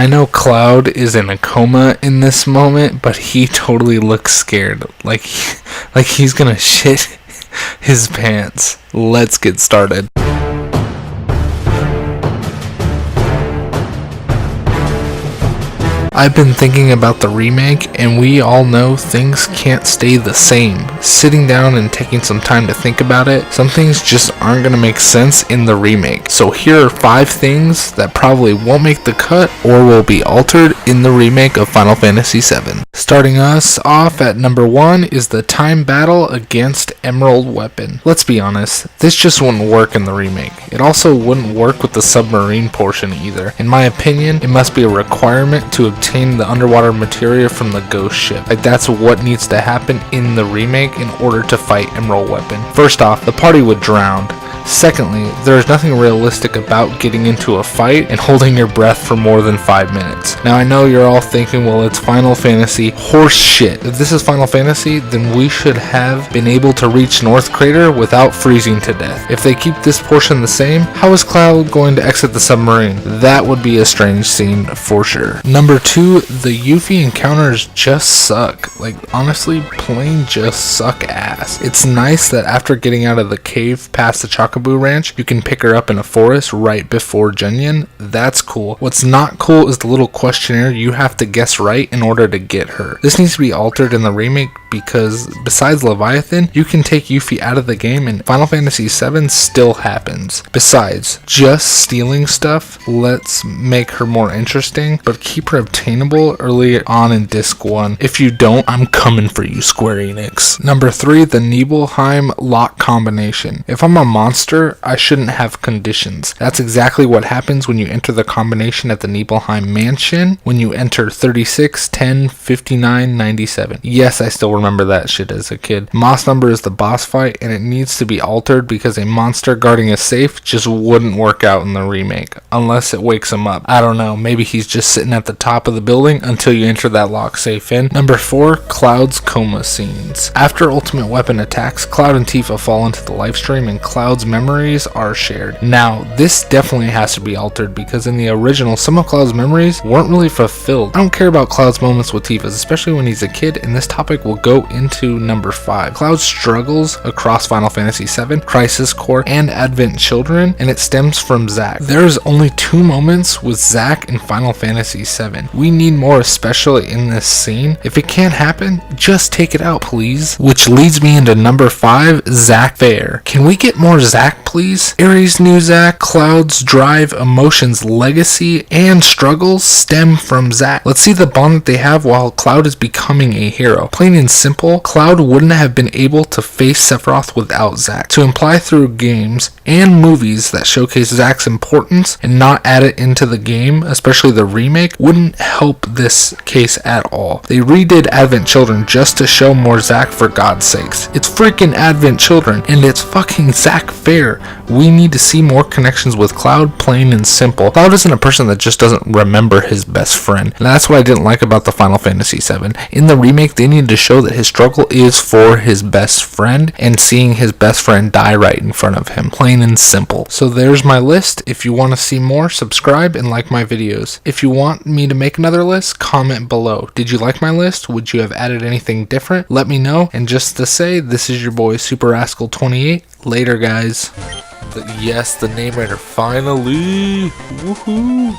I know Cloud is in a coma in this moment, but he totally looks scared. Like he's gonna shit his pants. Let's get started. I've been thinking about the remake, and we all know things can't stay the same. Sitting down and taking some time to think about it, some things just aren't going to make sense in the remake. So here are 5 things that probably won't make the cut or will be altered in the remake of Final Fantasy VII. Starting us off at number 1 is the time battle against Emerald Weapon. Let's be honest, this just wouldn't work in the remake. It also wouldn't work with the submarine portion either. In my opinion, it must be a requirement to obtain the underwater materia from the ghost ship. Like, that's what needs to happen in the remake in order to fight Emerald Weapon. First off, the party would drown. Secondly, there is nothing realistic about getting into a fight and holding your breath for more than 5 minutes. Now I know you're all thinking, well, it's Final Fantasy. Horse shit. If this is Final Fantasy, then we should have been able to reach North Crater without freezing to death. If they keep this portion the same, how is Cloud going to exit the submarine? That would be a strange scene for sure. Number 2, the Yuffie encounters just suck. Like, honestly, plain just suck ass. It's nice that after getting out of the cave past the Chocobo Ranch, you can pick her up in a forest right before Junyan. That's cool. What's not cool is the little questionnaire you have to guess right in order to get her. This needs to be altered in the remake because besides Leviathan, you can take Yuffie out of the game and Final Fantasy VII still happens. Besides, just stealing stuff, let's make her more interesting, but keep her obtainable early on in Disc 1. If you don't, I'm coming for you, Square Enix. Number 3, the Nibelheim lock combination. If I'm a monster, I shouldn't have conditions. That's exactly what happens when you enter the combination at the Nibelheim mansion when you enter 36, 10, 59, 97. Yes, I still remember that shit as a kid. Moss number is the boss fight, and it needs to be altered because a monster guarding a safe just wouldn't work out in the remake unless it wakes him up. I don't know, maybe he's just sitting at the top of the building until you enter that lock safe in. Number 4, Cloud's coma scenes. After Ultimate Weapon attacks, Cloud and Tifa fall into the life stream and Cloud's memories are shared. Now, this definitely has to be altered because in the original, some of Cloud's memories weren't really fulfilled. I don't care about Cloud's moments with Tifa, especially when he's a kid, and this topic will go into number 5. Cloud struggles across Final Fantasy VII, Crisis Core, and Advent Children, and it stems from Zack. There's only 2 moments with Zack in Final Fantasy VII. We need more, especially in this scene. If it can't happen, just take it out, please. Which leads me into number 5, Zack Fair. Can we get more Zack, please? Ares' new Zack, Cloud's drive, emotions, legacy, and struggles stem from Zack. Let's see the bond that they have while Cloud is becoming a hero. Plain and simple, Cloud wouldn't have been able to face Sephiroth without Zack. To imply through games and movies that showcase Zack's importance and not add it into the game, especially the remake, wouldn't help this case at all. They redid Advent Children just to show more Zack, for God's sakes. It's freaking Advent Children, and it's fucking Zack Fair. We need to see more connections with Cloud, plain and simple. Cloud isn't a person that just doesn't remember his best friend, and that's what I didn't like about the Final Fantasy VII. In the remake, they needed to show that his struggle is for his best friend, and seeing his best friend die right in front of him, plain and simple. So there's my list. If you want to see more, subscribe and like my videos. If you want me to make another list, comment below. Did you like my list? Would you have added anything different? Let me know. And just to say, this is your boy Super Rascal 28. Later, guys. Yes, the name writer finally. Woohoo!